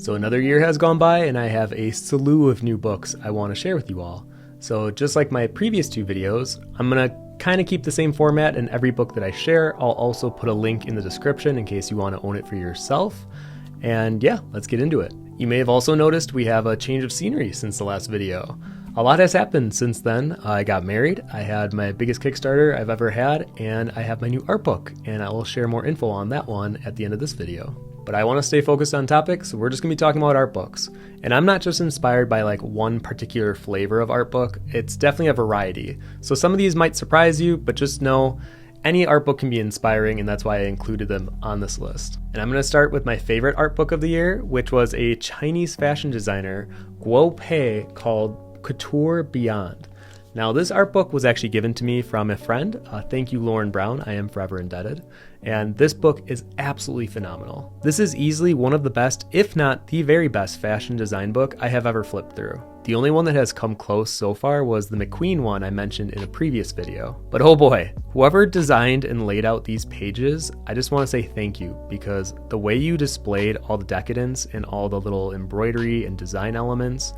So another year has gone by and I have a slew of new books I want to share with you all. So just like my previous two videos, I'm going to kind of keep the same format, and every book that I share, I'll also put a link in the description in case you want to own it for yourself. And yeah, let's get into it. You may have also noticed we have a change of scenery since the last video. A lot has happened since then. I got married, I had my biggest Kickstarter I've ever had, and I have my new art book, and I will share more info on that one at the end of this video. But I want to stay focused on topics, so we're just going to be talking about art books. And I'm not just inspired by like one particular flavor of art book, it's definitely a variety. So some of these might surprise you, but just know any art book can be inspiring, and that's why I included them on this list. And I'm going to start with my favorite art book of the year, which was a Chinese fashion designer, Guo Pei, called Couture Beyond. Now this art book was actually given to me from a friend. Thank you, Lauren Brown. I am forever indebted. And this book is absolutely phenomenal. This is easily one of the best, if not the very best, fashion design book I have ever flipped through. The only one that has come close so far was the McQueen one I mentioned in a previous video. But oh boy, whoever designed and laid out these pages, I just want to say thank you, because the way you displayed all the decadence and all the little embroidery and design elements,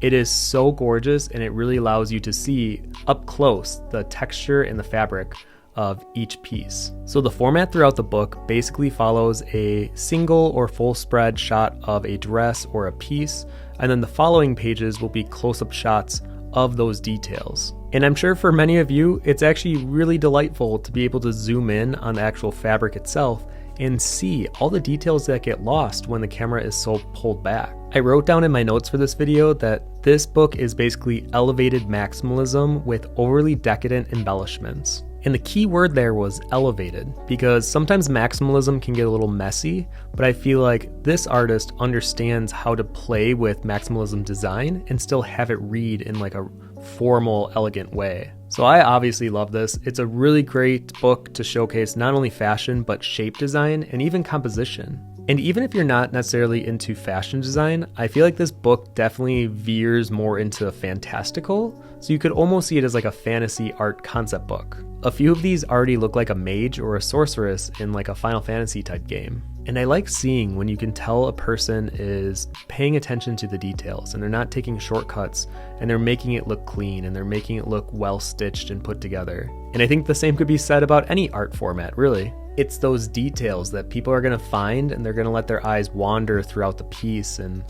it is so gorgeous, and it really allows you to see up close the texture and the fabric of each piece. So the format throughout the book basically follows a single or full spread shot of a dress or a piece, and then the following pages will be close-up shots of those details. And I'm sure for many of you, it's actually really delightful to be able to zoom in on the actual fabric itself and see all the details that get lost when the camera is so pulled back. I wrote down in my notes for this video that this book is basically elevated maximalism with overly decadent embellishments. And the key word there was elevated, because sometimes maximalism can get a little messy, but I feel like this artist understands how to play with maximalism design and still have it read in like a formal, elegant way. So I obviously love this. It's a really great book to showcase not only fashion, but shape design and even composition. And even if you're not necessarily into fashion design, I feel like this book definitely veers more into fantastical, so you could almost see it as like a fantasy art concept book. A few of these already look like a mage or a sorceress in like a Final Fantasy type game. And I like seeing when you can tell a person is paying attention to the details and they're not taking shortcuts, and they're making it look clean and they're making it look well stitched and put together. And I think the same could be said about any art format, really. It's those details that people are going to find, and they're going to let their eyes wander throughout the piece, and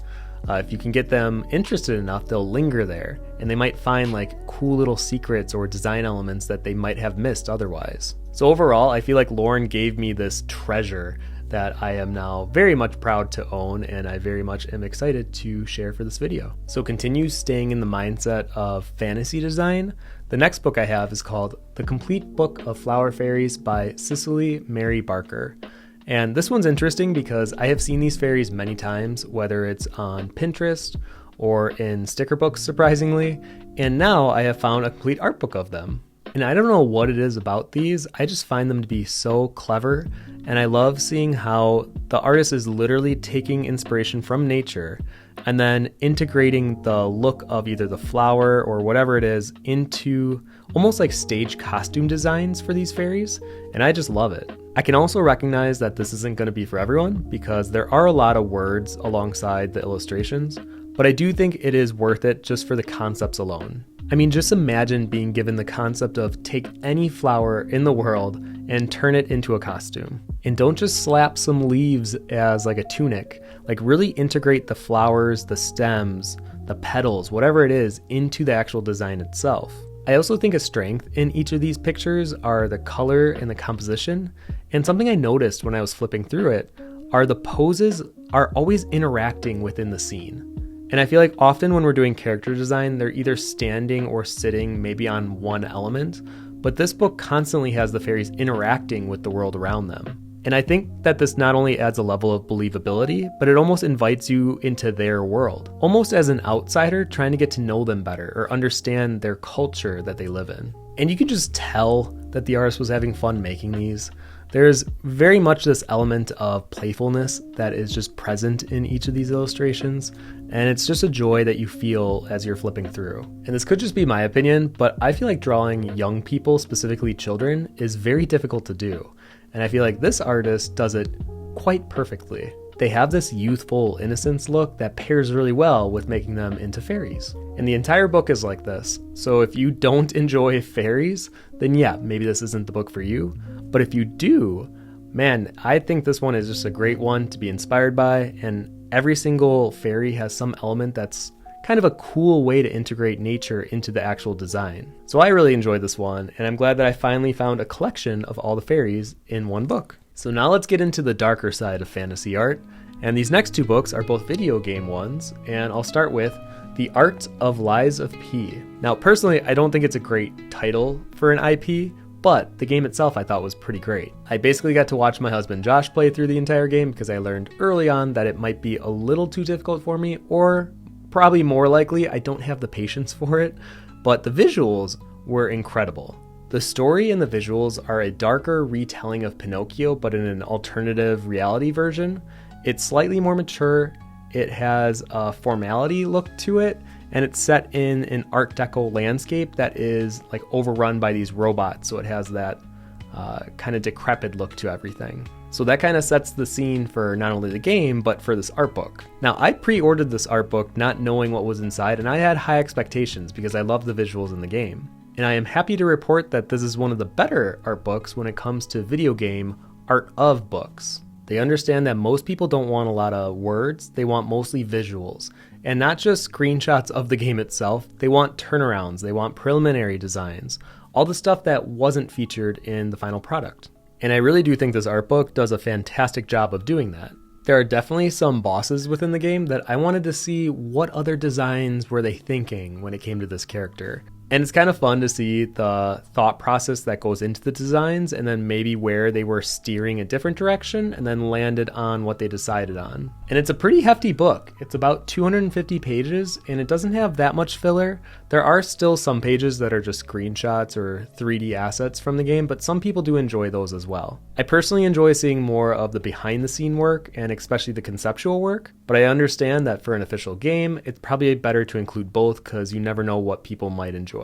if you can get them interested enough, they'll linger there, and they might find like cool little secrets or design elements that they might have missed otherwise. So overall, I feel like Lauren gave me this treasure that I am now very much proud to own, and I very much am excited to share for this video. So continue staying in the mindset of fantasy design. The next book I have is called The Complete Book of Flower Fairies by Cicely Mary Barker. And this one's interesting because I have seen these fairies many times, whether it's on Pinterest or in sticker books, surprisingly, and now I have found a complete art book of them. And I don't know what it is about these, I just find them to be so clever, and I love seeing how the artist is literally taking inspiration from nature and then integrating the look of either the flower or whatever it is into almost like stage costume designs for these fairies, and I just love it. I can also recognize that this isn't going to be for everyone because there are a lot of words alongside the illustrations, but I do think it is worth it just for the concepts alone. I mean, just imagine being given the concept of take any flower in the world and turn it into a costume. And don't just slap some leaves as like a tunic, like really integrate the flowers, the stems, the petals, whatever it is, into the actual design itself. I also think a strength in each of these pictures are the color and the composition, and something I noticed when I was flipping through it are the poses are always interacting within the scene. And I feel like often when we're doing character design, they're either standing or sitting maybe on one element, but this book constantly has the fairies interacting with the world around them. And I think that this not only adds a level of believability, but it almost invites you into their world, almost as an outsider trying to get to know them better or understand their culture that they live in. And you can just tell that the artist was having fun making these. There's very much this element of playfulness that is just present in each of these illustrations, and it's just a joy that you feel as you're flipping through. And this could just be my opinion, but I feel like drawing young people, specifically children, is very difficult to do. And I feel like this artist does it quite perfectly. They have this youthful innocence look that pairs really well with making them into fairies. And the entire book is like this, so if you don't enjoy fairies, then yeah, maybe this isn't the book for you. But if you do, man, I think this one is just a great one to be inspired by, and every single fairy has some element that's kind of a cool way to integrate nature into the actual design. So I really enjoyed this one, and I'm glad that I finally found a collection of all the fairies in one book. So now let's get into the darker side of fantasy art, and these next two books are both video game ones, and I'll start with The Art of Lies of P. Now personally, I don't think it's a great title for an IP, but the game itself I thought was pretty great. I basically got to watch my husband Josh play through the entire game because I learned early on that it might be a little too difficult for me, or probably more likely I don't have the patience for it, but the visuals were incredible. The story and the visuals are a darker retelling of Pinocchio, but in an alternative reality version. It's slightly more mature, it has a formality look to it, and it's set in an Art Deco landscape that is like overrun by these robots, so it has that kind of decrepit look to everything. So that kind of sets the scene for not only the game, but for this art book. Now, I pre-ordered this art book not knowing what was inside, and I had high expectations because I love the visuals in the game. And I am happy to report that this is one of the better art books when it comes to video game art of books. They understand that most people don't want a lot of words, they want mostly visuals. And not just screenshots of the game itself, they want turnarounds, they want preliminary designs, all the stuff that wasn't featured in the final product. And I really do think this art book does a fantastic job of doing that. There are definitely some bosses within the game that I wanted to see what other designs were they thinking when it came to this character. And it's kind of fun to see the thought process that goes into the designs and then maybe where they were steering a different direction and then landed on what they decided on. And it's a pretty hefty book. It's about 250 pages and it doesn't have that much filler. There are still some pages that are just screenshots or 3D assets from the game, but some people do enjoy those as well. I personally enjoy seeing more of the behind the scene work and especially the conceptual work, but I understand that for an official game, it's probably better to include both because you never know what people might enjoy.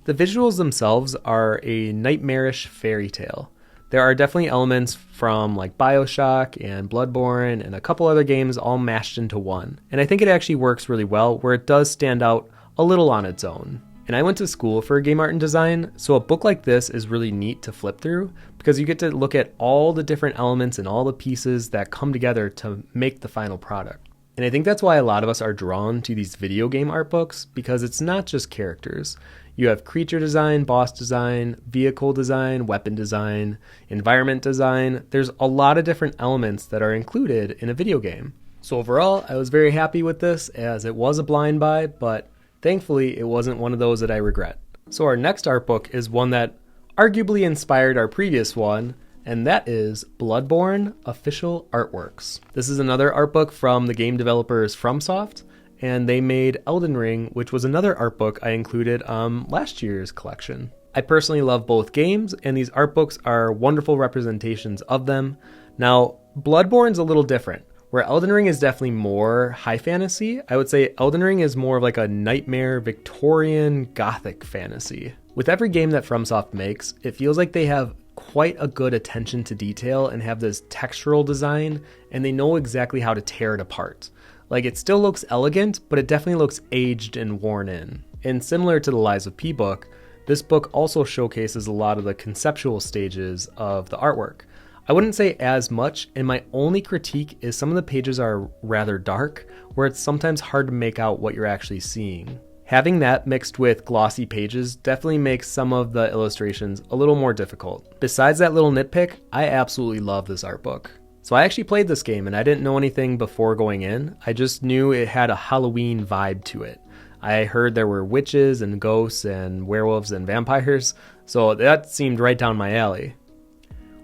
The visuals themselves are a nightmarish fairy tale. There are definitely elements from like BioShock and Bloodborne and a couple other games all mashed into one. And I think it actually works really well where it does stand out a little on its own. And I went to school for game art and design, so a book like this is really neat to flip through because you get to look at all the different elements and all the pieces that come together to make the final product. And I think that's why a lot of us are drawn to these video game art books because it's not just characters. You have creature design, boss design, vehicle design, weapon design, environment design. There's a lot of different elements that are included in a video game. So overall, I was very happy with this as it was a blind buy, but thankfully it wasn't one of those that I regret. So our next art book is one that arguably inspired our previous one, and that is Bloodborne Official Artworks. This is another art book from the game developers FromSoft, and they made Elden Ring, which was another art book I included last year's collection. I personally love both games, and these art books are wonderful representations of them. Now, Bloodborne's a little different. Where Elden Ring is definitely more high fantasy, I would say Elden Ring is more of like a nightmare Victorian Gothic fantasy. With every game that FromSoft makes, it feels like they have quite a good attention to detail and have this textural design, and they know exactly how to tear it apart. Like, it still looks elegant, but it definitely looks aged and worn in. And similar to the Lies of P book, this book also showcases a lot of the conceptual stages of the artwork. I wouldn't say as much, and my only critique is some of the pages are rather dark, where it's sometimes hard to make out what you're actually seeing. Having that mixed with glossy pages definitely makes some of the illustrations a little more difficult. Besides that little nitpick, I absolutely love this art book. So I actually played this game and I didn't know anything before going in. I just knew it had a Halloween vibe to it. I heard there were witches and ghosts and werewolves and vampires, so that seemed right down my alley.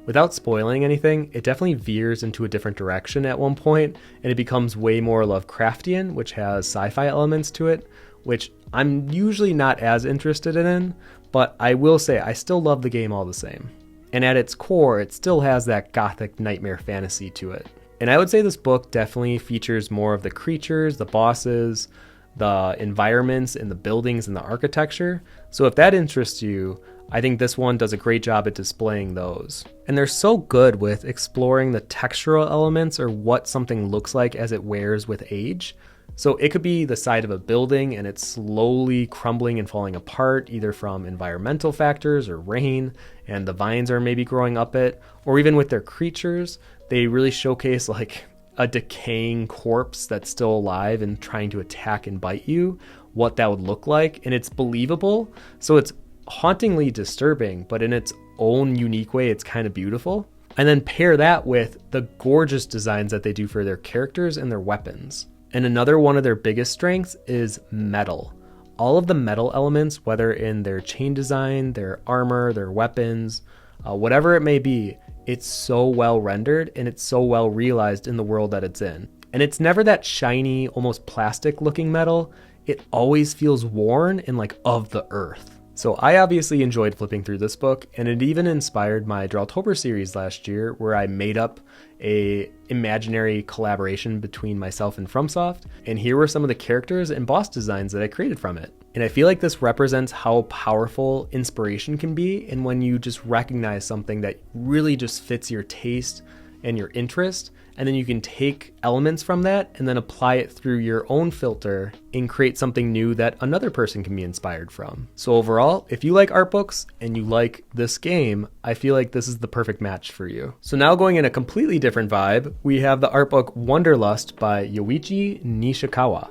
Without spoiling anything, it definitely veers into a different direction at one point, and it becomes way more Lovecraftian, which has sci-fi elements to it, which I'm usually not as interested in, but I will say I still love the game all the same. And at its core, it still has that gothic nightmare fantasy to it. And I would say this book definitely features more of the creatures, the bosses, the environments and the buildings and the architecture. So if that interests you, I think this one does a great job at displaying those. And they're so good with exploring the textural elements or what something looks like as it wears with age. So it could be the side of a building and it's slowly crumbling and falling apart, either from environmental factors or rain, and the vines are maybe growing up it, or even with their creatures, they really showcase like a decaying corpse that's still alive and trying to attack and bite you, what that would look like. And it's believable. So it's hauntingly disturbing, but in its own unique way, it's kind of beautiful. And then pair that with the gorgeous designs that they do for their characters and their weapons. And another one of their biggest strengths is metal. All of the metal elements, whether in their chain design, their armor, their weapons, whatever it may be, it's so well rendered and it's so well realized in the world that it's in. And it's never that shiny, almost plastic looking metal. It always feels worn and like of the earth. So I obviously enjoyed flipping through this book, and it even inspired my Drawtober series last year, where I made up a imaginary collaboration between myself and FromSoft, and here were some of the characters and boss designs that I created from it. And I feel like this represents how powerful inspiration can be, and when you just recognize something that really just fits your taste and your interest, and then you can take elements from that and then apply it through your own filter and create something new that another person can be inspired from. So overall, if you like art books and you like this game, I feel like this is the perfect match for you. So now going in a completely different vibe, we have the art book Wanderlust by Yoichi Nishikawa.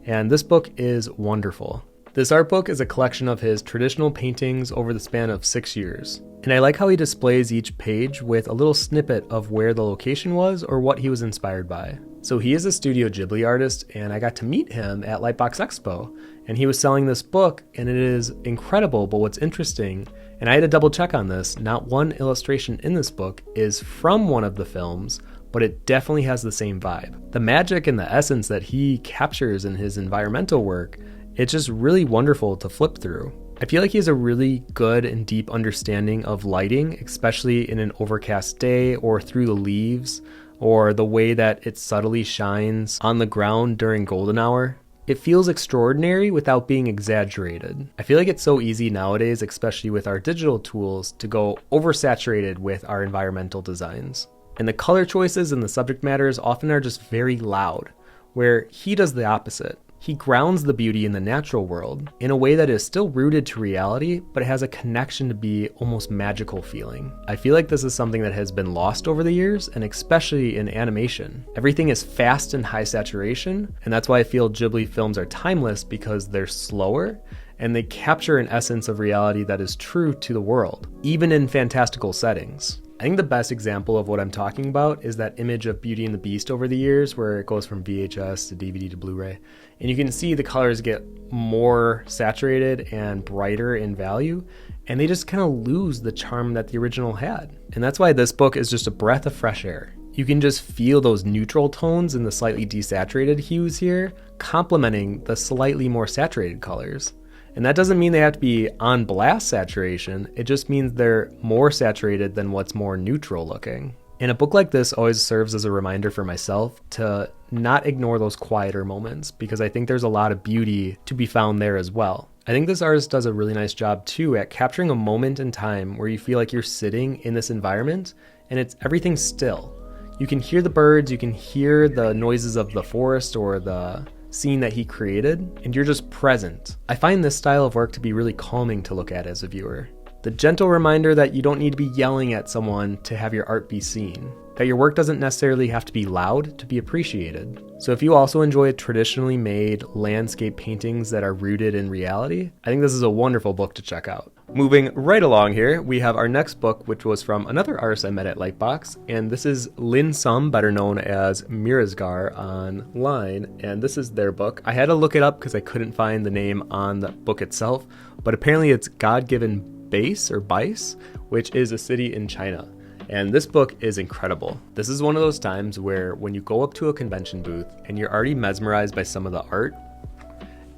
And this book is wonderful. This art book is a collection of his traditional paintings over the span of 6 years. And I like how he displays each page with a little snippet of where the location was or what he was inspired by. So he is a Studio Ghibli artist, and I got to meet him at Lightbox Expo, and he was selling this book, and it is incredible. But what's interesting, and I had to double check on this, not one illustration in this book is from one of the films, but it definitely has the same vibe. The magic and the essence that he captures in his environmental work, it's just really wonderful to flip through. I feel like he has a really good and deep understanding of lighting, especially in an overcast day or through the leaves, or the way that it subtly shines on the ground during golden hour. It feels extraordinary without being exaggerated. I feel like it's so easy nowadays, especially with our digital tools, to go oversaturated with our environmental designs. And the color choices and the subject matters often are just very loud, where he does the opposite. He grounds the beauty in the natural world in a way that is still rooted to reality, but it has a connection to be almost magical feeling. I feel like this is something that has been lost over the years, and especially in animation. Everything is fast and high saturation, and that's why I feel Ghibli films are timeless, because they're slower and they capture an essence of reality that is true to the world, even in fantastical settings. I think the best example of what I'm talking about is that image of Beauty and the Beast over the years, where it goes from VHS to DVD to Blu-ray. And you can see the colors get more saturated and brighter in value, and they just kind of lose the charm that the original had. And that's why this book is just a breath of fresh air. You can just feel those neutral tones and the slightly desaturated hues here, complementing the slightly more saturated colors. And that doesn't mean they have to be on blast saturation, it just means they're more saturated than what's more neutral looking. And a book like this always serves as a reminder for myself to not ignore those quieter moments, because I think there's a lot of beauty to be found there as well. I think this artist does a really nice job too at capturing a moment in time where you feel like you're sitting in this environment and everything's still. You can hear the birds, you can hear the noises of the forest or the scene that he created, and you're just present. I find this style of work to be really calming to look at as a viewer. The gentle reminder that you don't need to be yelling at someone to have your art be seen. That your work doesn't necessarily have to be loud to be appreciated. So if you also enjoy traditionally made landscape paintings that are rooted in reality, I think this is a wonderful book to check out. Moving right along here, we have our next book, which was from another artist I met at Lightbox, and this is Lin Sum, better known as Mirazgar online, and this is their book. I had to look it up because I couldn't find the name on the book itself, but apparently it's Given Baise or Baise, which is a city in China. And this book is incredible. This is one of those times where when you go up to a convention booth and you're already mesmerized by some of the art,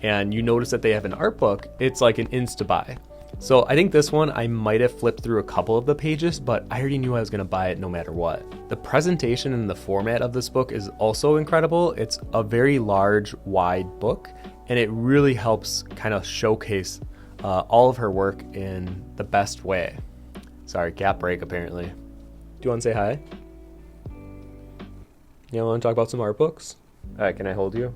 and you notice that they have an art book, it's like an insta-buy. So I think this one, I might have flipped through a couple of the pages, but I already knew I was going to buy it no matter what. The presentation and the format of this book is also incredible. It's a very large, wide book, and it really helps kind of showcase all of her work in the best way. Sorry, gap break apparently. Do you want to say hi? You want to talk about some art books? All right, can I hold you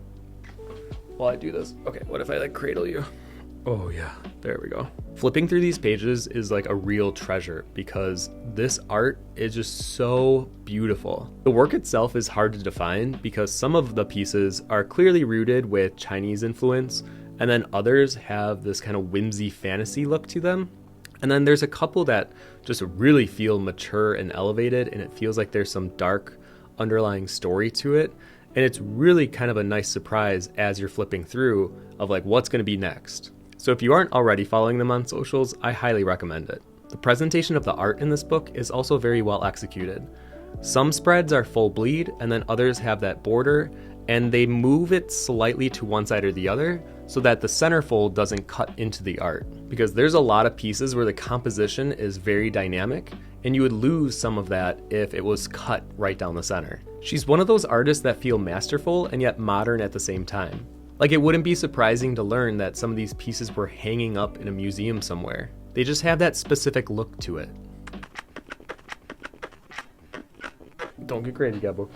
while I do this? Okay, what if I like cradle you? Oh yeah, there we go. Flipping through these pages is like a real treasure because this art is just so beautiful. The work itself is hard to define because some of the pieces are clearly rooted with Chinese influence, and then others have this kind of whimsy fantasy look to them. And then there's a couple that just really feel mature and elevated, and it feels like there's some dark underlying story to it. And it's really kind of a nice surprise as you're flipping through of like what's going to be next. So if you aren't already following them on socials, I highly recommend it. The presentation of the art in this book is also very well executed. Some spreads are full bleed, and then others have that border, and they move it slightly to one side or the other so that the centerfold doesn't cut into the art. Because there's a lot of pieces where the composition is very dynamic, and you would lose some of that if it was cut right down the center. She's one of those artists that feel masterful and yet modern at the same time. Like, it wouldn't be surprising to learn that some of these pieces were hanging up in a museum somewhere. They just have that specific look to it. Don't get crazy, Gabo.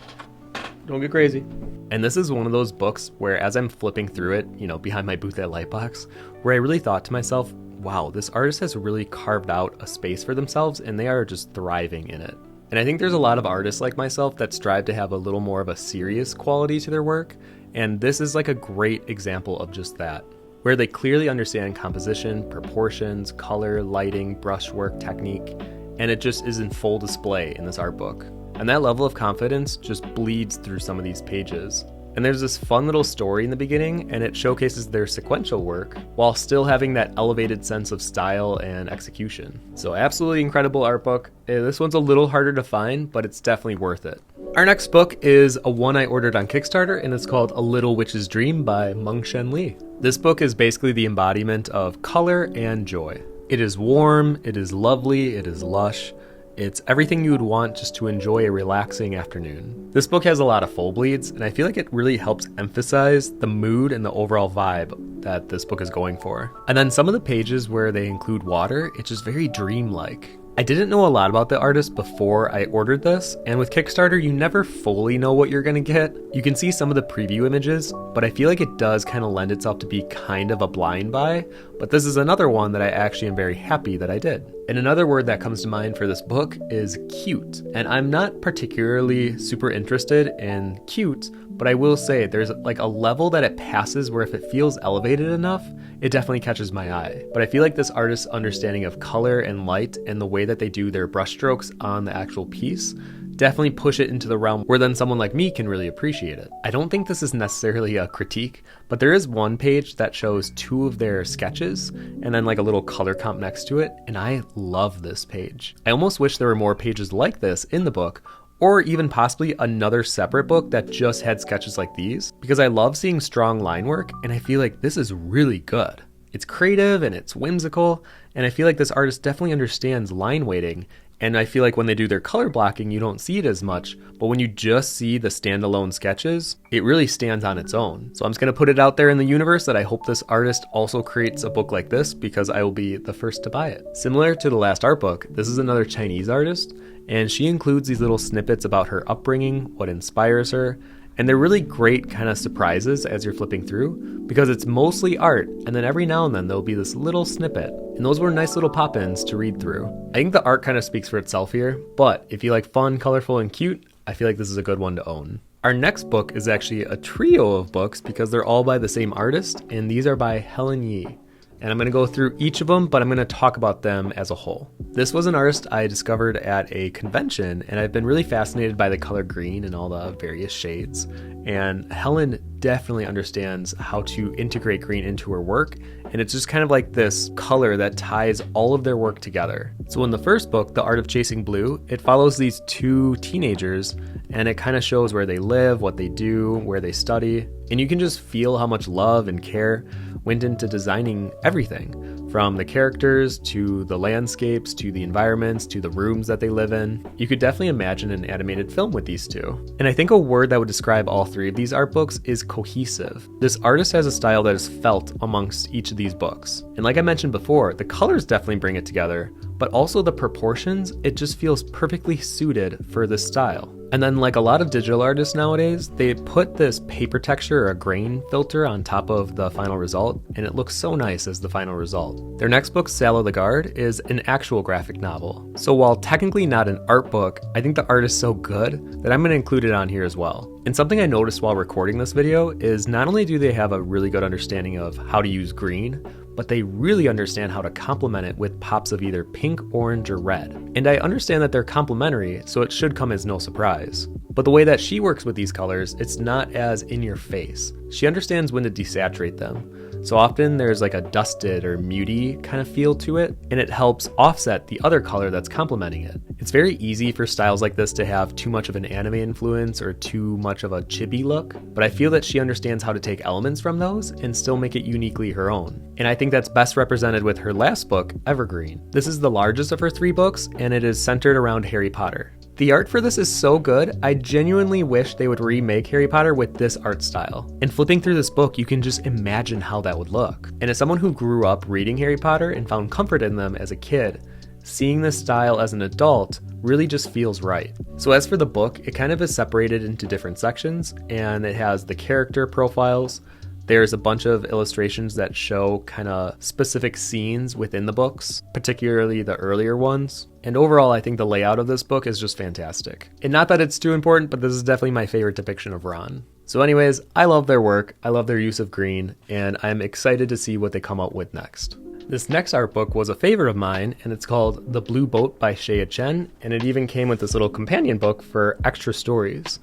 Don't get crazy. And this is one of those books where as I'm flipping through it, you know, behind my booth at Lightbox, where I really thought to myself, wow, this artist has really carved out a space for themselves and they are just thriving in it. And I think there's a lot of artists like myself that strive to have a little more of a serious quality to their work. And this is like a great example of just that, where they clearly understand composition, proportions, color, lighting, brushwork, technique, and it just is in full display in this art book. And that level of confidence just bleeds through some of these pages. And there's this fun little story in the beginning, and it showcases their sequential work while still having that elevated sense of style and execution. So absolutely incredible art book. This one's a little harder to find, but it's definitely worth it. Our next book is a one I ordered on Kickstarter, and it's called A Little Witch's Dream by Meng-Shen Lee. This book is basically the embodiment of color and joy. It is warm, it is lovely, it is lush. It's everything you would want just to enjoy a relaxing afternoon. This book has a lot of full bleeds, and I feel like it really helps emphasize the mood and the overall vibe that this book is going for. And then some of the pages where they include water, it's just very dreamlike. I didn't know a lot about the artist before I ordered this, and with Kickstarter, you never fully know what you're gonna get. You can see some of the preview images, but I feel like it does kind of lend itself to be kind of a blind buy, but this is another one that I actually am very happy that I did. And another word that comes to mind for this book is cute, and I'm not particularly super interested in cute, but I will say there's like a level that it passes where if it feels elevated enough, it definitely catches my eye. But I feel like this artist's understanding of color and light and the way that they do their brushstrokes on the actual piece definitely push it into the realm where then someone like me can really appreciate it. I don't think this is necessarily a critique, but there is one page that shows two of their sketches and then like a little color comp next to it, and I love this page. I almost wish there were more pages like this in the book, or even possibly another separate book that just had sketches like these, because I love seeing strong line work, and I feel like this is really good. It's creative and it's whimsical, and I feel like this artist definitely understands line weighting, and I feel like when they do their color blocking, you don't see it as much, but when you just see the standalone sketches, it really stands on its own. So I'm just gonna put it out there in the universe that I hope this artist also creates a book like this, because I will be the first to buy it. Similar to the last art book, this is another Chinese artist, and she includes these little snippets about her upbringing, what inspires her, and they're really great kind of surprises as you're flipping through, because it's mostly art, and then every now and then there'll be this little snippet, and those were nice little pop-ins to read through. I think the art kind of speaks for itself here, but if you like fun, colorful, and cute, I feel like this is a good one to own. Our next book is actually a trio of books because they're all by the same artist, and these are by Helen Yi. And I'm going to go through each of them, but I'm going to talk about them as a whole. This was an artist I discovered at a convention, and I've been really fascinated by the color green and all the various shades. And Helen definitely understands how to integrate green into her work, and it's just kind of like this color that ties all of their work together. So in the first book, The Art of Chasing Blue, it follows these two teenagers, and it kind of shows where they live, what they do, where they study, and you can just feel how much love and care went into designing everything, from the characters to the landscapes to the environments to the rooms that they live in. You could definitely imagine an animated film with these two. And I think a word that would describe all three of these art books is cohesive. This artist has a style that is felt amongst each of these books. And like I mentioned before, the colors definitely bring it together, but also the proportions, it just feels perfectly suited for this style. And then, like a lot of digital artists nowadays, they put this paper texture or a grain filter on top of the final result, and it looks so nice as the final result. Their next book, Saleh the Guard, is an actual graphic novel. So while technically not an art book, I think the art is so good that I'm going to include it on here as well. And something I noticed while recording this video is not only do they have a really good understanding of how to use green, but they really understand how to complement it with pops of either pink, orange, or red. And I understand that they're complementary, so it should come as no surprise. But the way that she works with these colors, it's not as in your face. She understands when to desaturate them. So often there's like a dusted or muty kind of feel to it, and it helps offset the other color that's complementing it. It's very easy for styles like this to have too much of an anime influence or too much of a chibi look, but I feel that she understands how to take elements from those and still make it uniquely her own. And I think that's best represented with her last book, Evergreen. This is the largest of her 3 books, and it is centered around Harry Potter. The art for this is so good, I genuinely wish they would remake Harry Potter with this art style. And flipping through this book, you can just imagine how that would look. And as someone who grew up reading Harry Potter and found comfort in them as a kid, seeing this style as an adult really just feels right. So as for the book, it kind of is separated into different sections, and it has the character profiles. There's a bunch of illustrations that show kind of specific scenes within the books, particularly the earlier ones. And overall, I think the layout of this book is just fantastic. And not that it's too important, but this is definitely my favorite depiction of Ron. So anyways, I love their work, I love their use of green, and I'm excited to see what they come up with next. This next art book was a favorite of mine, and it's called The Blue Boat by Shea Chen, and it even came with this little companion book for extra stories.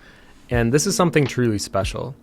And this is something truly special.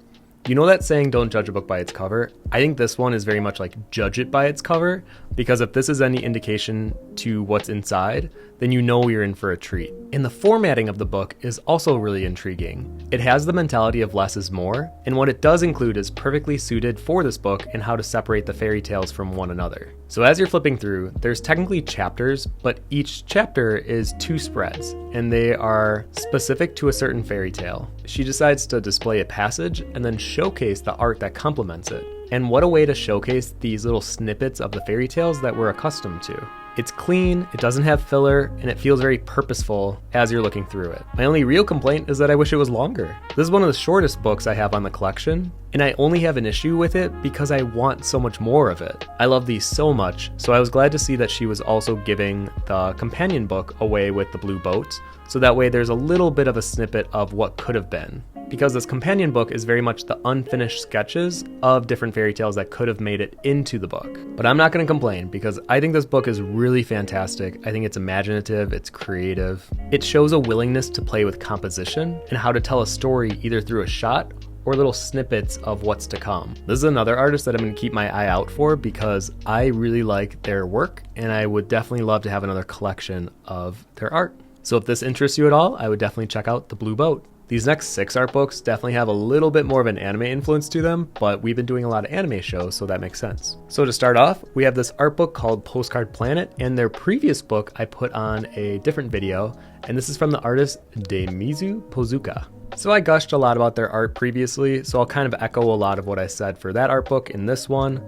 You know that saying, don't judge a book by its cover? I think this one is very much like judge it by its cover, because if this is any indication to what's inside, then you know you're in for a treat. And the formatting of the book is also really intriguing. It has the mentality of less is more, and what it does include is perfectly suited for this book and how to separate the fairy tales from one another. So as you're flipping through, there's technically chapters, but each chapter is 2 spreads, and they are specific to a certain fairy tale. She decides to display a passage and then showcase the art that complements it. And what a way to showcase these little snippets of the fairy tales that we're accustomed to. It's clean, it doesn't have filler, and it feels very purposeful as you're looking through it. My only real complaint is that I wish it was longer. This is one of the shortest books I have on the collection, and I only have an issue with it because I want so much more of it. I love these so much, so I was glad to see that she was also giving the companion book away with the blue boat, so that way there's a little bit of a snippet of what could have been. Because this companion book is very much the unfinished sketches of different fairy tales that could have made it into the book. But I'm not going to complain, because I think this book is really fantastic. I think it's imaginative, it's creative. It shows a willingness to play with composition and how to tell a story either through a shot or little snippets of what's to come. This is another artist that I'm going to keep my eye out for because I really like their work, and I would definitely love to have another collection of their art. So if this interests you at all, I would definitely check out The Blue Boat. These next 6 art books definitely have a little bit more of an anime influence to them, but we've been doing a lot of anime shows, so that makes sense. So to start off, we have this art book called Postcard Planet, and their previous book I put on a different video, and this is from the artist Demizu Pozuka. So I gushed a lot about their art previously, so I'll kind of echo a lot of what I said for that art book in this one.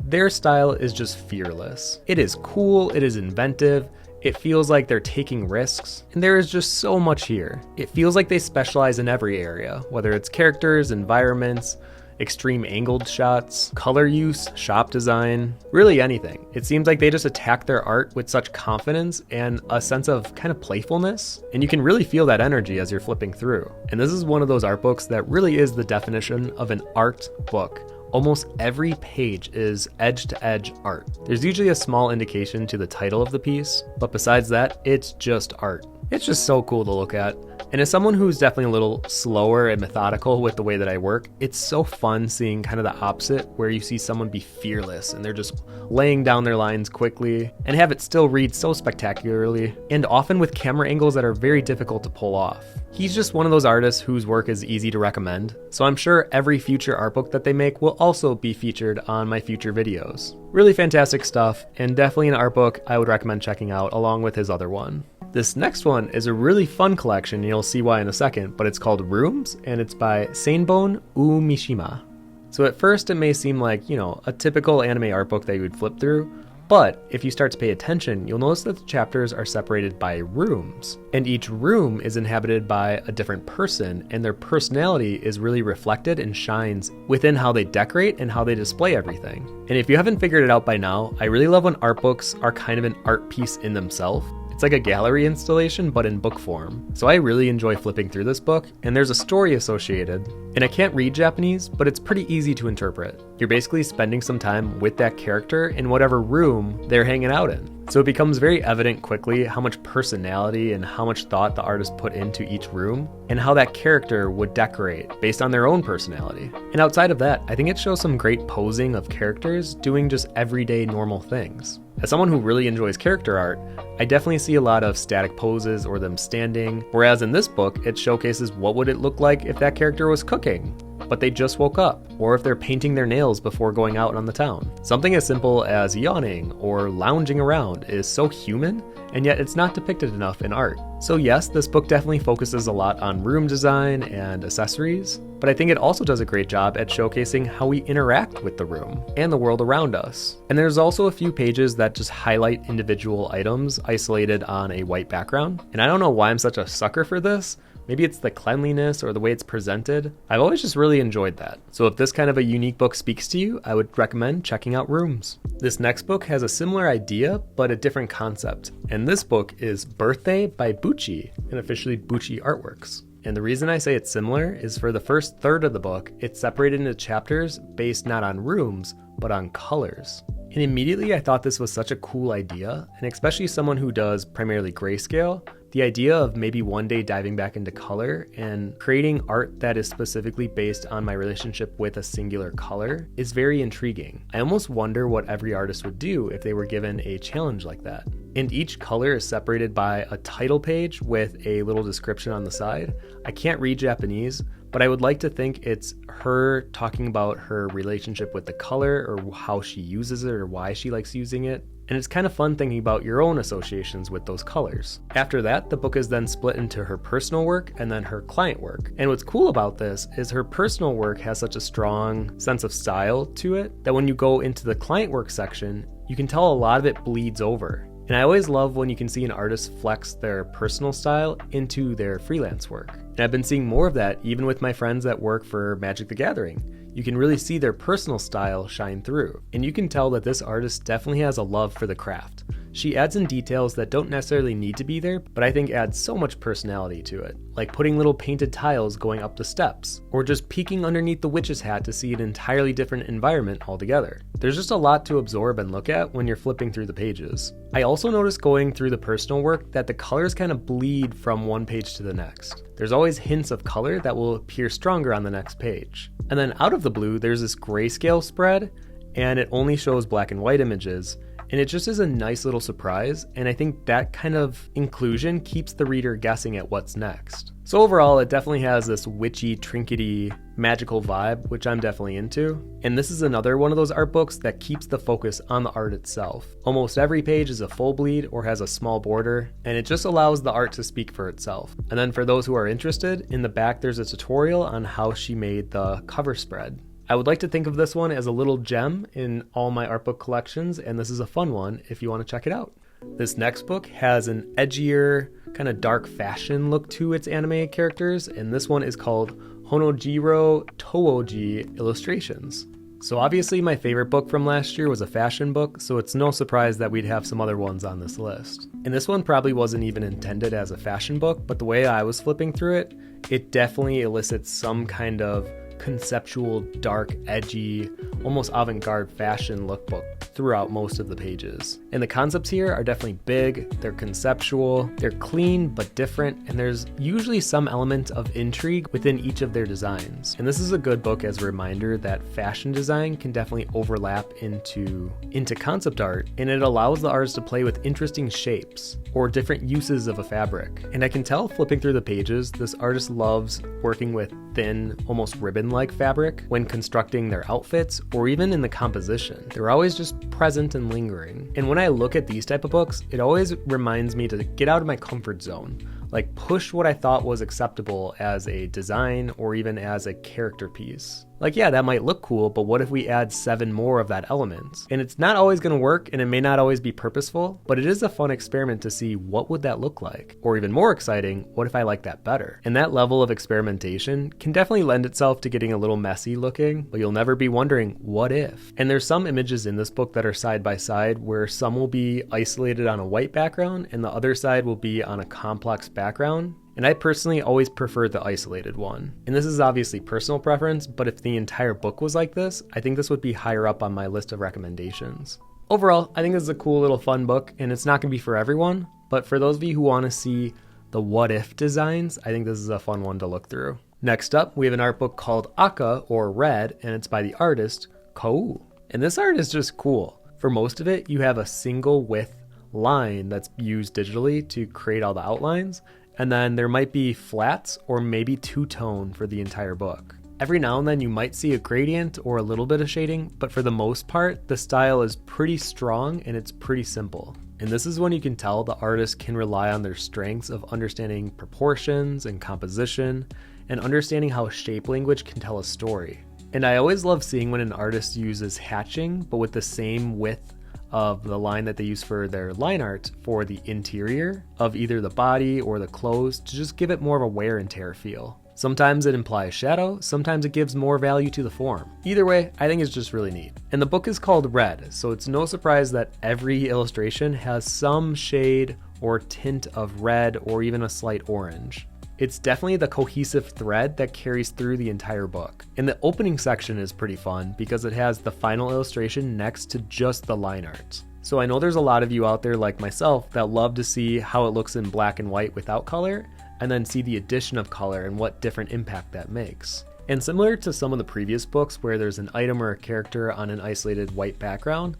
Their style is just fearless. It is cool, it is inventive, it feels like they're taking risks, and there is just so much here. It feels like they specialize in every area, whether it's characters, environments, extreme angled shots, color use, shop design, really anything. It seems like they just attack their art with such confidence and a sense of kind of playfulness, and you can really feel that energy as you're flipping through. And this is one of those art books that really is the definition of an art book. Almost every page is edge-to-edge art. There's usually a small indication to the title of the piece, but besides that, it's just art. It's just so cool to look at. And as someone who's definitely a little slower and methodical with the way that I work, it's so fun seeing kind of the opposite, where you see someone be fearless and they're just laying down their lines quickly and have it still read so spectacularly, and often with camera angles that are very difficult to pull off. He's just one of those artists whose work is easy to recommend, so I'm sure every future art book that they make will also be featured on my future videos. Really fantastic stuff, and definitely an art book I would recommend checking out along with his other one. This next one is a really fun collection, and you'll see why in a second, but it's called Rooms, and it's by Sanbon Mishima. So at first it may seem like, a typical anime art book that you would flip through, but if you start to pay attention, you'll notice that the chapters are separated by rooms, and each room is inhabited by a different person, and their personality is really reflected and shines within how they decorate and how they display everything. And if you haven't figured it out by now, I really love when art books are kind of an art piece in themselves. It's like a gallery installation, but in book form. So I really enjoy flipping through this book, and there's a story associated. And I can't read Japanese, but it's pretty easy to interpret. You're basically spending some time with that character in whatever room they're hanging out in. So it becomes very evident quickly how much personality and how much thought the artist put into each room, and how that character would decorate based on their own personality. And outside of that, I think it shows some great posing of characters doing just everyday normal things. As someone who really enjoys character art, I definitely see a lot of static poses or them standing, whereas in this book, it showcases what would it look like if that character was cooking, but they just woke up, or if they're painting their nails before going out on the town. Something as simple as yawning or lounging around is so human, and yet it's not depicted enough in art. So yes, this book definitely focuses a lot on room design and accessories, but I think it also does a great job at showcasing how we interact with the room and the world around us. And there's also a few pages that just highlight individual items isolated on a white background. And I don't know why I'm such a sucker for this. Maybe it's the cleanliness or the way it's presented. I've always just really enjoyed that. So if this kind of a unique book speaks to you, I would recommend checking out Rooms. This next book has a similar idea, but a different concept. And this book is Birthday by Bucci, and officially Bucci Artworks. And the reason I say it's similar is for the first third of the book, it's separated into chapters based not on rooms, but on colors. And immediately I thought this was such a cool idea, and especially someone who does primarily grayscale, the idea of maybe one day diving back into color and creating art that is specifically based on my relationship with a singular color is very intriguing. I almost wonder what every artist would do if they were given a challenge like that. And each color is separated by a title page with a little description on the side. I can't read Japanese, but I would like to think it's her talking about her relationship with the color, or how she uses it, or why she likes using it. And it's kind of fun thinking about your own associations with those colors. After that, the book is then split into her personal work and then her client work. And what's cool about this is her personal work has such a strong sense of style to it that when you go into the client work section, you can tell a lot of it bleeds over. And I always love when you can see an artist flex their personal style into their freelance work. And I've been seeing more of that even with my friends that work for Magic the Gathering. You can really see their personal style shine through. And you can tell that this artist definitely has a love for the craft. She adds in details that don't necessarily need to be there, but I think adds so much personality to it. Like putting little painted tiles going up the steps, or just peeking underneath the witch's hat to see an entirely different environment altogether. There's just a lot to absorb and look at when you're flipping through the pages. I also noticed going through the personal work that the colors kind of bleed from one page to the next. There's always hints of color that will appear stronger on the next page. And then out of the blue, there's this grayscale spread, and it only shows black and white images. And it just is a nice little surprise, and I think that kind of inclusion keeps the reader guessing at what's next. So overall, it definitely has this witchy, trinkety, magical vibe, which I'm definitely into. And this is another one of those art books that keeps the focus on the art itself. Almost every page is a full bleed or has a small border, and it just allows the art to speak for itself. And then for those who are interested, in the back there's a tutorial on how she made the cover spread. I would like to think of this one as a little gem in all my art book collections, and this is a fun one if you want to check it out. This next book has an edgier, kind of dark fashion look to its anime characters, and this one is called Honojiro Towoji Illustrations. So obviously my favorite book from last year was a fashion book, so it's no surprise that we'd have some other ones on this list. And this one probably wasn't even intended as a fashion book, but the way I was flipping through it, it definitely elicits some kind of conceptual, dark, edgy, almost avant-garde fashion lookbook throughout most of the pages. And the concepts here are definitely big, they're conceptual, they're clean but different, and there's usually some element of intrigue within each of their designs. And this is a good book as a reminder that fashion design can definitely overlap into concept art, and it allows the artist to play with interesting shapes or different uses of a fabric. And I can tell flipping through the pages, this artist loves working with thin, almost ribbon-like fabric when constructing their outfits or even in the composition. They're always just present and lingering. And when I look at these type of books, it always reminds me to get out of my comfort zone. Like push what I thought was acceptable as a design or even as a character piece. Like, yeah, that might look cool, but what if we add 7 more of that element? And it's not always going to work, and it may not always be purposeful, but it is a fun experiment to see what would that look like? Or even more exciting, what if I like that better? And that level of experimentation can definitely lend itself to getting a little messy looking, but you'll never be wondering, what if? And there's some images in this book that are side by side where some will be isolated on a white background and the other side will be on a complex background. And I personally always prefer the isolated one. And this is obviously personal preference, but if the entire book was like this, I think this would be higher up on my list of recommendations. Overall, I think this is a cool little fun book, and it's not going to be for everyone, but for those of you who want to see the what if designs, I think this is a fun one to look through. Next up, we have an art book called Aka, or Red, and it's by the artist Kou. And this art is just cool. For most of it, you have a single width line that's used digitally to create all the outlines, and then there might be flats or maybe two-tone for the entire book. Every now and then you might see a gradient or a little bit of shading, but for the most part, the style is pretty strong and it's pretty simple. And this is when you can tell the artist can rely on their strengths of understanding proportions and composition and understanding how shape language can tell a story. And I always love seeing when an artist uses hatching, but with the same width of the line that they use for their line art for the interior of either the body or the clothes to just give it more of a wear and tear feel. Sometimes it implies shadow, sometimes it gives more value to the form. Either way, I think it's just really neat. And the book is called Red, so it's no surprise that every illustration has some shade or tint of red or even a slight orange. It's definitely the cohesive thread that carries through the entire book. And the opening section is pretty fun because it has the final illustration next to just the line art. So I know there's a lot of you out there like myself that love to see how it looks in black and white without color, and then see the addition of color and what different impact that makes. And similar to some of the previous books where there's an item or a character on an isolated white background,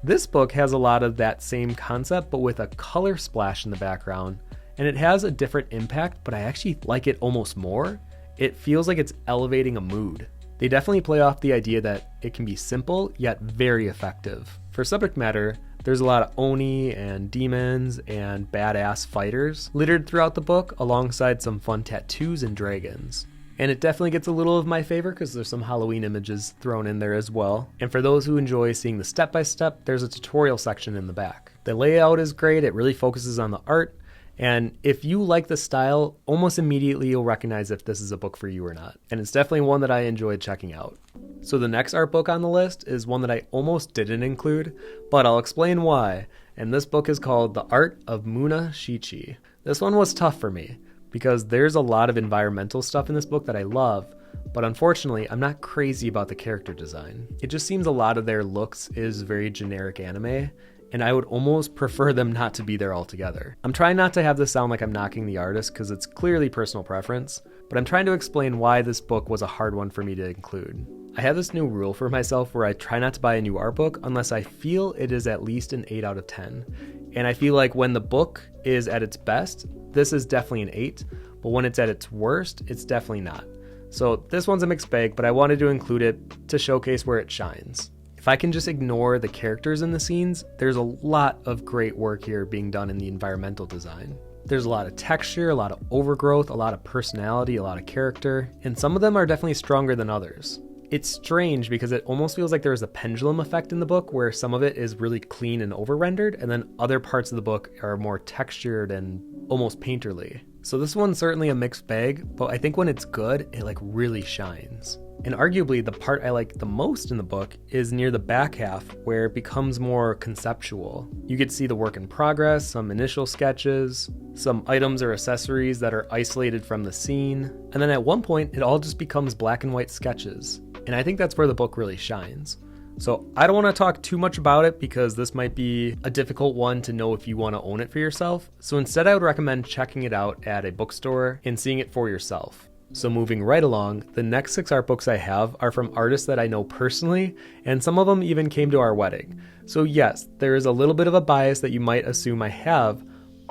this book has a lot of that same concept but with a color splash in the background. And it has a different impact, but I actually like it almost more. It feels like it's elevating a mood. They definitely play off the idea that it can be simple, yet very effective. For subject matter, there's a lot of Oni and demons and badass fighters littered throughout the book, alongside some fun tattoos and dragons. And it definitely gets a little of my favor because there's some Halloween images thrown in there as well. And for those who enjoy seeing the step-by-step, there's a tutorial section in the back. The layout is great, it really focuses on the art. And if you like the style, almost immediately you'll recognize if this is a book for you or not. And it's definitely one that I enjoyed checking out. So the next art book on the list is one that I almost didn't include, but I'll explain why. And this book is called The Art of Munashichi. This one was tough for me because there's a lot of environmental stuff in this book that I love, but unfortunately I'm not crazy about the character design. It just seems a lot of their looks is very generic anime, and I would almost prefer them not to be there altogether. I'm trying not to have this sound like I'm knocking the artist because it's clearly personal preference, but I'm trying to explain why this book was a hard one for me to include. I have this new rule for myself where I try not to buy a new art book unless I feel it is at least an 8 out of 10. And I feel like when the book is at its best, this is definitely an 8, but when it's at its worst, it's definitely not. So this one's a mixed bag, but I wanted to include it to showcase where it shines. If I can just ignore the characters in the scenes, there's a lot of great work here being done in the environmental design. There's a lot of texture, a lot of overgrowth, a lot of personality, a lot of character, and some of them are definitely stronger than others. It's strange because it almost feels like there's a pendulum effect in the book where some of it is really clean and over-rendered, and then other parts of the book are more textured and almost painterly. So this one's certainly a mixed bag, but I think when it's good, it like really shines. And arguably the part I like the most in the book is near the back half where it becomes more conceptual. You get to see the work in progress, some initial sketches, some items or accessories that are isolated from the scene, and then at one point it all just becomes black and white sketches. And I think that's where the book really shines. So I don't want to talk too much about it because this might be a difficult one to know if you want to own it for yourself. So instead I would recommend checking it out at a bookstore and seeing it for yourself. So moving right along, the next 6 art books I have are from artists that I know personally, and some of them even came to our wedding. So yes, there is a little bit of a bias that you might assume I have,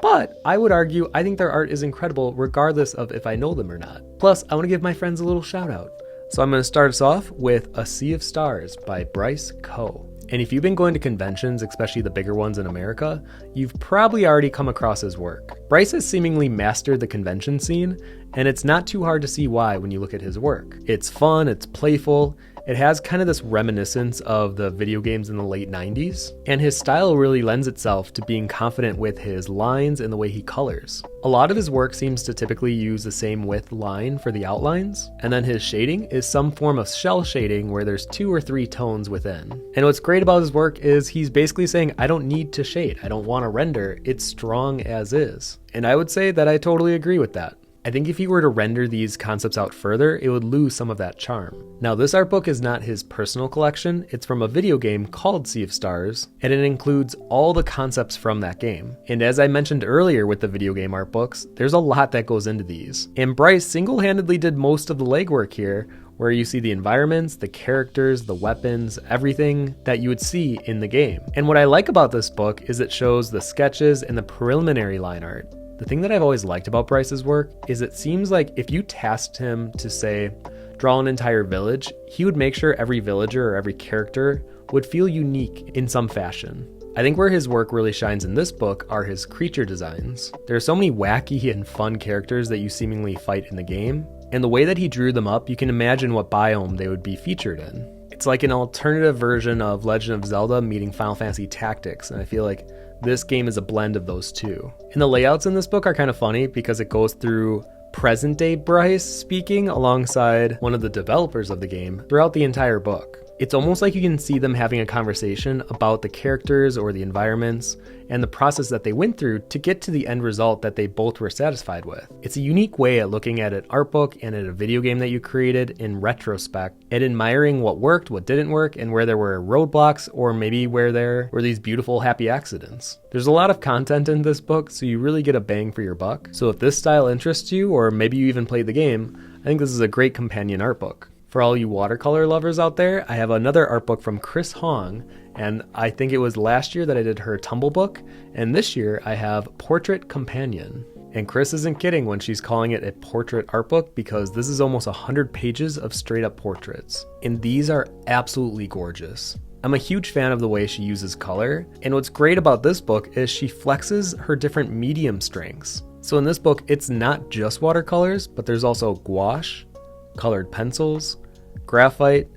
but I would argue I think their art is incredible regardless of if I know them or not. Plus, I want to give my friends a little shout out. So I'm going to start us off with A Sea of Stars by Bryce Coe. And if you've been going to conventions, especially the bigger ones in America, you've probably already come across his work. Bryce has seemingly mastered the convention scene, and it's not too hard to see why when you look at his work. It's fun, it's playful, it has kind of this reminiscence of the video games in the late 90s, and his style really lends itself to being confident with his lines and the way he colors. A lot of his work seems to typically use the same width line for the outlines, and then his shading is some form of shell shading where there's 2 or 3 tones within. And what's great about his work is he's basically saying, I don't need to shade, I don't want to render, it's strong as is. And I would say that I totally agree with that. I think if you were to render these concepts out further, it would lose some of that charm. Now, this art book is not his personal collection, it's from a video game called Sea of Stars, and it includes all the concepts from that game. And as I mentioned earlier with the video game art books, there's a lot that goes into these. And Bryce single-handedly did most of the legwork here, where you see the environments, the characters, the weapons, everything that you would see in the game. And what I like about this book is it shows the sketches and the preliminary line art. The thing that I've always liked about Bryce's work is it seems like if you tasked him to, say, draw an entire village, he would make sure every villager or every character would feel unique in some fashion. I think where his work really shines in this book are his creature designs. There are so many wacky and fun characters that you seemingly fight in the game, and the way that he drew them up, you can imagine what biome they would be featured in. It's like an alternative version of Legend of Zelda meeting Final Fantasy Tactics, and I feel like this game is a blend of those two. And the layouts in this book are kind of funny because it goes through present day Bryce speaking alongside one of the developers of the game throughout the entire book. It's almost like you can see them having a conversation about the characters or the environments and the process that they went through to get to the end result that they both were satisfied with. It's a unique way at looking at an art book and at a video game that you created in retrospect, and admiring what worked, what didn't work, and where there were roadblocks or maybe where there were these beautiful happy accidents. There's a lot of content in this book, so you really get a bang for your buck. So if this style interests you, or maybe you even played the game, I think this is a great companion art book. For all you watercolor lovers out there, I have another art book from Chris Hong, and I think it was last year that I did her Tumble book, and this year I have Portrait Companion. And Chris isn't kidding when she's calling it a portrait art book because this is almost 100 pages of straight up portraits. And these are absolutely gorgeous. I'm a huge fan of the way she uses color, and what's great about this book is she flexes her different medium strengths. So in this book, it's not just watercolors, but there's also gouache, colored pencils, graphite,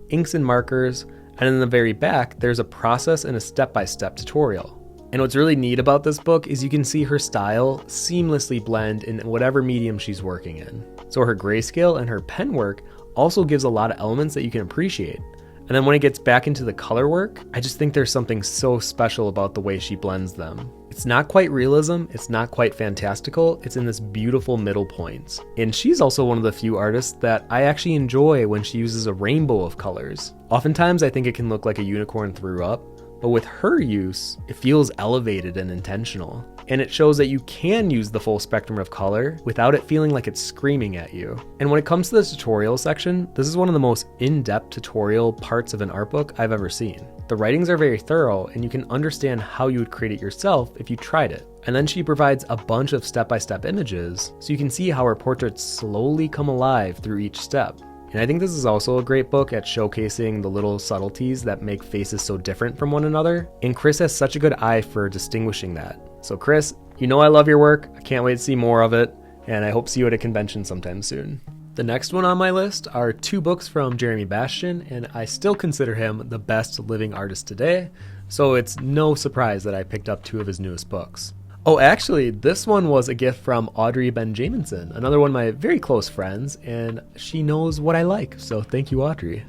inks and markers, and in the very back, there's a process and a step-by-step tutorial. And what's really neat about this book is you can see her style seamlessly blend in whatever medium she's working in. So her grayscale and her pen work also gives a lot of elements that you can appreciate. And then when it gets back into the color work, I just think there's something so special about the way she blends them. It's not quite realism, it's not quite fantastical, it's in this beautiful middle point. And she's also one of the few artists that I actually enjoy when she uses a rainbow of colors. Oftentimes I think it can look like a unicorn threw up, but with her use, it feels elevated and intentional. And it shows that you can use the full spectrum of color without it feeling like it's screaming at you. And when it comes to the tutorial section, this is one of the most in-depth tutorial parts of an art book I've ever seen. The writings are very thorough and you can understand how you would create it yourself if you tried it. And then she provides a bunch of step-by-step images so you can see how her portraits slowly come alive through each step. And I think this is also a great book at showcasing the little subtleties that make faces so different from one another. And Chris has such a good eye for distinguishing that. So Chris, you know I love your work, I can't wait to see more of it, and I hope to see you at a convention sometime soon. The next one on my list are 2 books from Jeremy Bastian, and I still consider him the best living artist today, so it's no surprise that I picked up 2 of his newest books. Oh, actually, this one was a gift from Audrey Benjaminson, another one of my very close friends, and she knows what I like, so thank you, Audrey.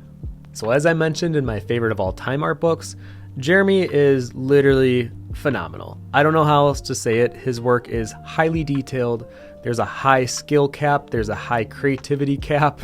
So as I mentioned in my favorite of all time art books, Jeremy is literally phenomenal. I don't know how else to say it. His work is highly detailed. There's a high skill cap. There's a high creativity cap.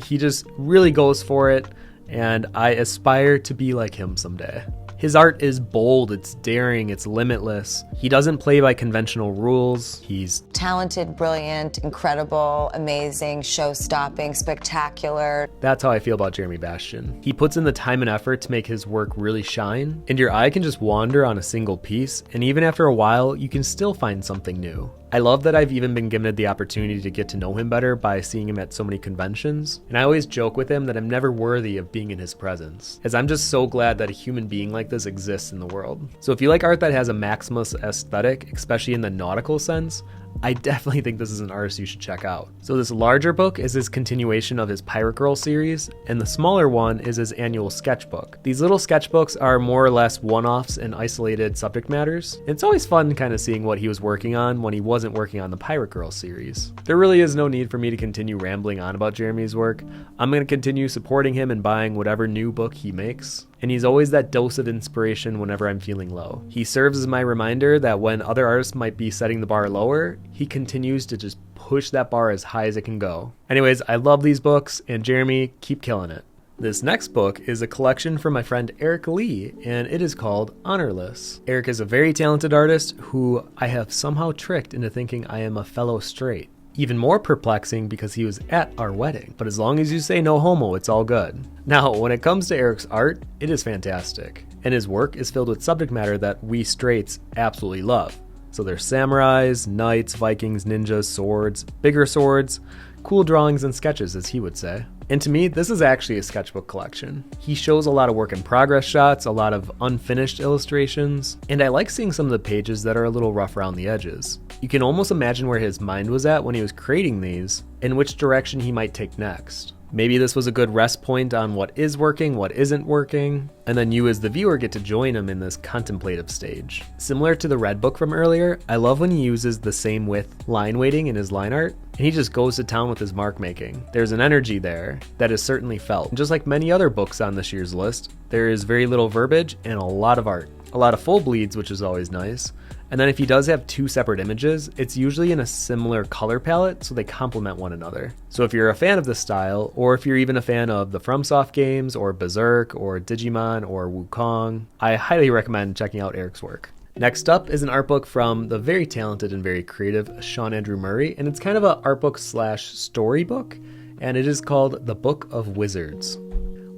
He just really goes for it. and I aspire to be like him someday. His art is bold, it's daring, it's limitless. He doesn't play by conventional rules. He's talented, brilliant, incredible, amazing, show-stopping, spectacular. That's how I feel about Jeremy Bastian. He puts in the time and effort to make his work really shine, and your eye can just wander on a single piece, and even after a while, you can still find something new. I love that I've even been given the opportunity to get to know him better by seeing him at so many conventions, and I always joke with him that I'm never worthy of being in his presence, as I'm just so glad that a human being like this exists in the world. So if you like art that has a maximalist aesthetic, especially in the nautical sense, I definitely think this is an artist you should check out. So this larger book is his continuation of his Pirate Girl series, and the smaller one is his annual sketchbook. These little sketchbooks are more or less one-offs and isolated subject matters. It's always fun kind of seeing what he was working on when he wasn't working on the Pirate Girl series. There really is no need for me to continue rambling on about Jeremy's work. I'm going to continue supporting him and buying whatever new book he makes. And he's always that dose of inspiration whenever I'm feeling low. He serves as my reminder that when other artists might be setting the bar lower, he continues to just push that bar as high as it can go. Anyways, I love these books, and Jeremy, keep killing it. This next book is a collection from my friend Eric Lee, and it is called Honorless. Eric is a very talented artist who I have somehow tricked into thinking I am a fellow straight. Even more perplexing because he was at our wedding, but as long as you say no homo, it's all good. Now, when it comes to Eric's art, it is fantastic, and his work is filled with subject matter that we straights absolutely love. So there's samurais, knights, Vikings, ninjas, swords, bigger swords, cool drawings and sketches, as he would say. And to me, this is actually a sketchbook collection. He shows a lot of work in progress shots, a lot of unfinished illustrations, and I like seeing some of the pages that are a little rough around the edges. You can almost imagine where his mind was at when he was creating these, and which direction he might take next. Maybe this was a good rest point on what is working, what isn't working, and then you as the viewer get to join him in this contemplative stage. Similar to the red book from earlier, I love when he uses the same width line weighting in his line art, and he just goes to town with his mark making. There's an energy there that is certainly felt. And just like many other books on this year's list, there is very little verbiage and a lot of art. A lot of full bleeds, which is always nice. And then if he does have two separate images, it's usually in a similar color palette, so they complement one another. So if you're a fan of this style, or if you're even a fan of the FromSoft games, or Berserk, or Digimon, or Wukong, I highly recommend checking out Eric's work. Next up is an art book from the very talented and very creative Sean Andrew Murray, and it's kind of an art book slash storybook, and it is called The Book of Wizards.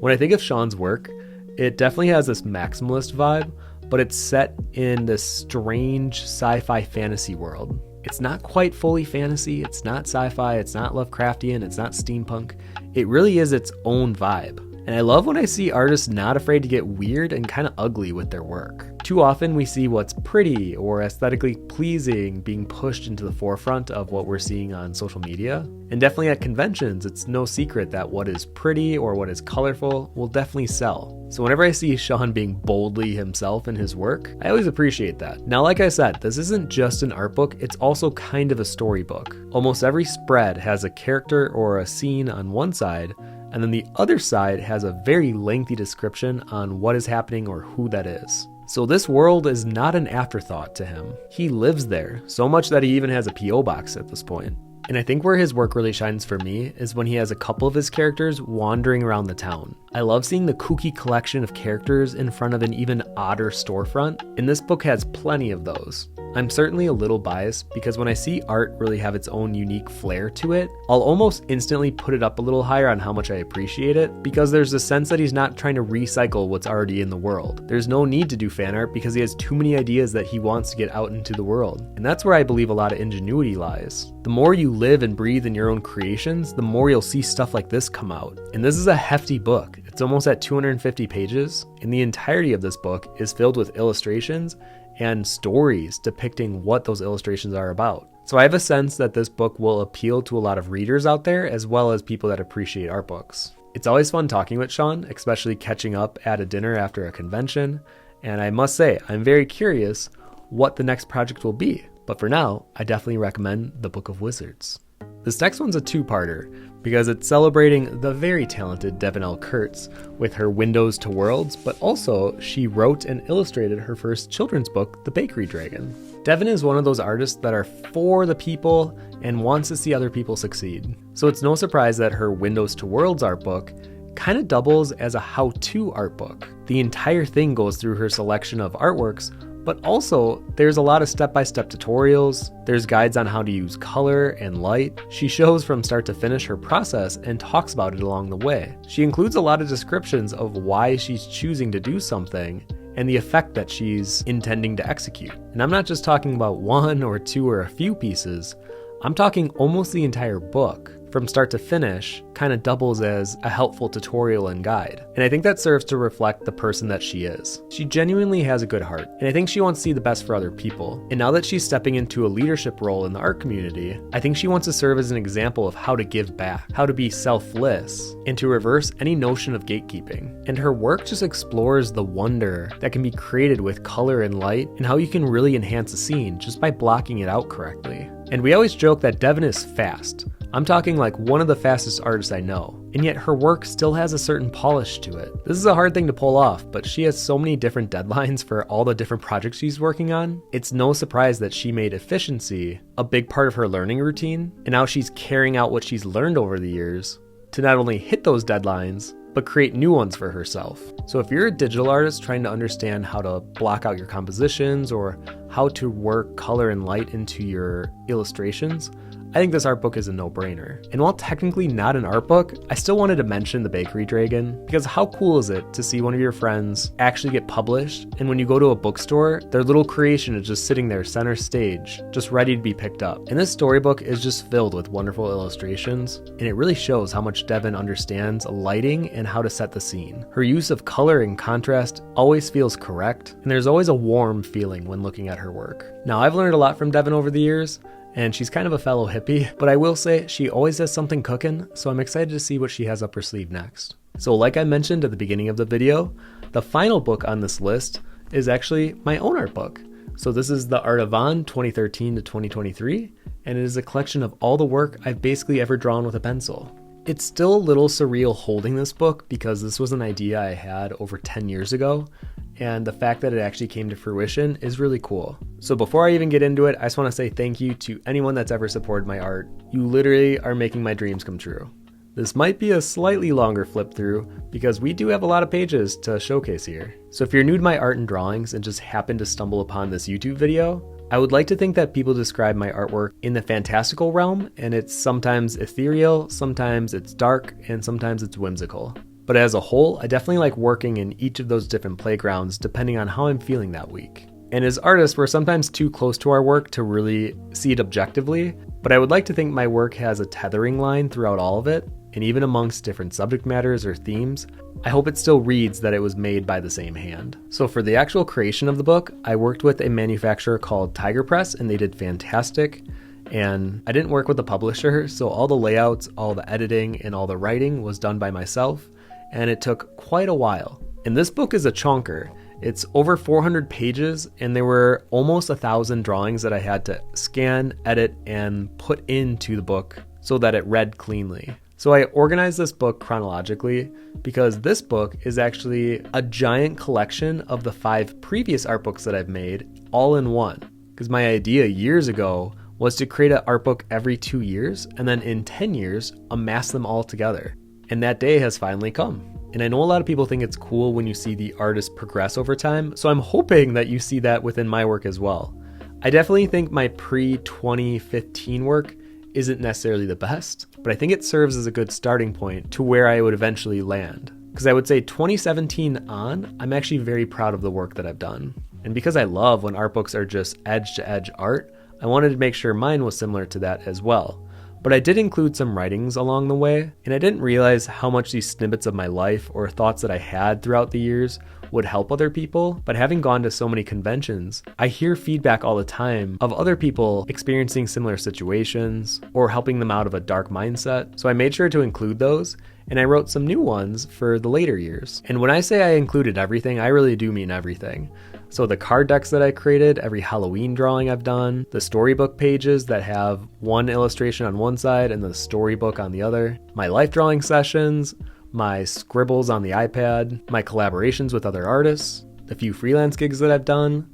When I think of Sean's work, it definitely has this maximalist vibe, but it's set in this strange sci-fi fantasy world. It's not quite fully fantasy, it's not sci-fi, it's not Lovecraftian, it's not steampunk. It really is its own vibe. And I love when I see artists not afraid to get weird and kind of ugly with their work. Too often we see what's pretty or aesthetically pleasing being pushed into the forefront of what we're seeing on social media. And definitely at conventions, it's no secret that what is pretty or what is colorful will definitely sell. So whenever I see Sean being boldly himself in his work, I always appreciate that. Now, like I said, this isn't just an art book, it's also kind of a storybook. Almost every spread has a character or a scene on one side, and then the other side has a very lengthy description on what is happening or who that is. So this world is not an afterthought to him. He lives there, so much that he even has a P.O. box at this point. And I think where his work really shines for me is when he has a couple of his characters wandering around the town. I love seeing the kooky collection of characters in front of an even odder storefront, and this book has plenty of those. I'm certainly a little biased because when I see art really have its own unique flair to it, I'll almost instantly put it up a little higher on how much I appreciate it, because there's a sense that he's not trying to recycle what's already in the world. There's no need to do fan art because he has too many ideas that he wants to get out into the world. And that's where I believe a lot of ingenuity lies. The more you live and breathe in your own creations, the more you'll see stuff like this come out. And this is a hefty book. It's almost at 250 pages, and the entirety of this book is filled with illustrations and stories depicting what those illustrations are about. So I have a sense that this book will appeal to a lot of readers out there, as well as people that appreciate art books. It's always fun talking with Sean, especially catching up at a dinner after a convention, and I must say, I'm very curious what the next project will be. But for now, I definitely recommend The Book of Wizards. This next one's a two-parter, because it's celebrating the very talented Devin L. Kurtz with her Windows to Worlds, but also she wrote and illustrated her first children's book, The Bakery Dragon. Devin is one of those artists that are for the people and wants to see other people succeed. So it's no surprise that her Windows to Worlds art book kind of doubles as a how-to art book. The entire thing goes through her selection of artworks, but also there's a lot of step-by-step tutorials, there's guides on how to use color and light. She shows from start to finish her process and talks about it along the way. She includes a lot of descriptions of why she's choosing to do something and the effect that she's intending to execute. And I'm not just talking about one or two or a few pieces, I'm talking almost the entire book. From start to finish, kind of doubles as a helpful tutorial and guide. And I think that serves to reflect the person that she is. She genuinely has a good heart, and I think she wants to see the best for other people. And now that she's stepping into a leadership role in the art community, I think she wants to serve as an example of how to give back, how to be selfless, and to reverse any notion of gatekeeping. And her work just explores the wonder that can be created with color and light, and how you can really enhance a scene just by blocking it out correctly. And we always joke that Devin is fast. I'm talking like one of the fastest artists I know, and yet her work still has a certain polish to it. This is a hard thing to pull off, but she has so many different deadlines for all the different projects she's working on. It's no surprise that she made efficiency a big part of her learning routine, and now she's carrying out what she's learned over the years to not only hit those deadlines, but create new ones for herself. So if you're a digital artist trying to understand how to block out your compositions or how to work color and light into your illustrations, I think this art book is a no-brainer. And while technically not an art book, I still wanted to mention The Bakery Dragon, because how cool is it to see one of your friends actually get published, and when you go to a bookstore, their little creation is just sitting there center stage, just ready to be picked up. And this storybook is just filled with wonderful illustrations, and it really shows how much Devin understands lighting and how to set the scene. Her use of color and contrast always feels correct, and there's always a warm feeling when looking at her work. Now, I've learned a lot from Devin over the years, and she's kind of a fellow hippie, but I will say she always has something cooking, so I'm excited to see what she has up her sleeve next. So like I mentioned at the beginning of the video, the final book on this list is actually my own art book. So this is the Art of Vonn 2013 to 2023, and it is a collection of all the work I've basically ever drawn with a pencil. It's still a little surreal holding this book because this was an idea I had over 10 years ago, and the fact that it actually came to fruition is really cool. So before I even get into it, I just want to say thank you to anyone that's ever supported my art. You literally are making my dreams come true. This might be a slightly longer flip through because we do have a lot of pages to showcase here. So if you're new to my art and drawings and just happen to stumble upon this YouTube video, I would like to think that people describe my artwork in the fantastical realm, and it's sometimes ethereal, sometimes it's dark, and sometimes it's whimsical. But as a whole, I definitely like working in each of those different playgrounds depending on how I'm feeling that week. And as artists, we're sometimes too close to our work to really see it objectively, but I would like to think my work has a tethering line throughout all of it, and even amongst different subject matters or themes, I hope it still reads that it was made by the same hand. So for the actual creation of the book, I worked with a manufacturer called Tiger Press, and they did fantastic. And I didn't work with a publisher, so all the layouts, all the editing, and all the writing was done by myself, and it took quite a while. And this book is a chonker. It's over 400 pages, and there were almost 1,000 drawings that I had to scan, edit, and put into the book so that it read cleanly. So I organized this book chronologically because this book is actually a giant collection of the 5 previous art books that I've made all in one. Because my idea years ago was to create an art book every 2 years and then in 10 years amass them all together. And that day has finally come. And I know a lot of people think it's cool when you see the artist progress over time, so I'm hoping that you see that within my work as well. I definitely think my pre-2015 work isn't necessarily the best, but I think it serves as a good starting point to where I would eventually land. Because I would say 2017 on, I'm actually very proud of the work that I've done. And because I love when art books are just edge-to-edge art, I wanted to make sure mine was similar to that as well. But I did include some writings along the way, and I didn't realize how much these snippets of my life or thoughts that I had throughout the years would help other people. But having gone to so many conventions, I hear feedback all the time of other people experiencing similar situations or helping them out of a dark mindset. So I made sure to include those, and I wrote some new ones for the later years. And when I say I included everything, I really do mean everything. So the card decks that I created, every Halloween drawing I've done, the storybook pages that have one illustration on one side and the storybook on the other, my life drawing sessions, my scribbles on the iPad, my collaborations with other artists, the few freelance gigs that I've done,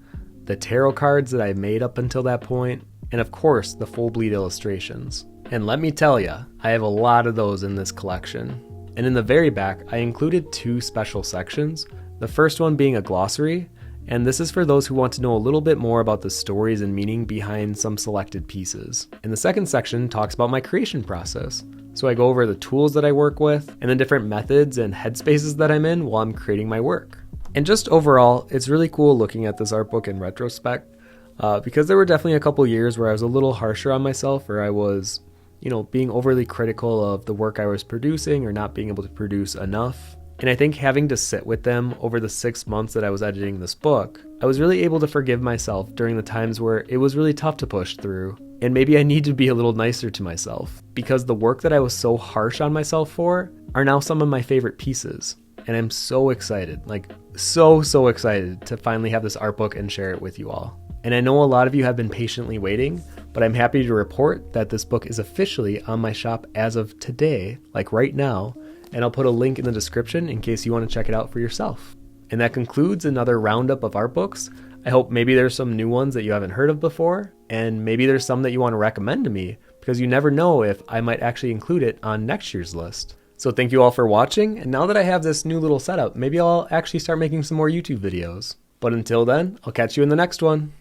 the tarot cards that I made up until that point, and of course the full bleed illustrations. And let me tell ya, I have a lot of those in this collection. And in the very back, I included 2 special sections, the first one being a glossary, and this is for those who want to know a little bit more about the stories and meaning behind some selected pieces. And the second section talks about my creation process. So I go over the tools that I work with and the different methods and headspaces that I'm in while I'm creating my work. And just overall, it's really cool looking at this art book in retrospect, because there were definitely a couple years where I was a little harsher on myself, or I was, being overly critical of the work I was producing or not being able to produce enough. And I think having to sit with them over the 6 months that I was editing this book, I was really able to forgive myself during the times where it was really tough to push through. And maybe I need to be a little nicer to myself, because the work that I was so harsh on myself for are now some of my favorite pieces. And I'm so excited, so excited to finally have this art book and share it with you all. And I know a lot of you have been patiently waiting, but I'm happy to report that this book is officially on my shop as of today, right now, and I'll put a link in the description in case you want to check it out for yourself. And that concludes another roundup of art books. I hope maybe there's some new ones that you haven't heard of before, and maybe there's some that you want to recommend to me, because you never know if I might actually include it on next year's list. So thank you all for watching, and now that I have this new little setup, maybe I'll actually start making some more YouTube videos. But until then, I'll catch you in the next one.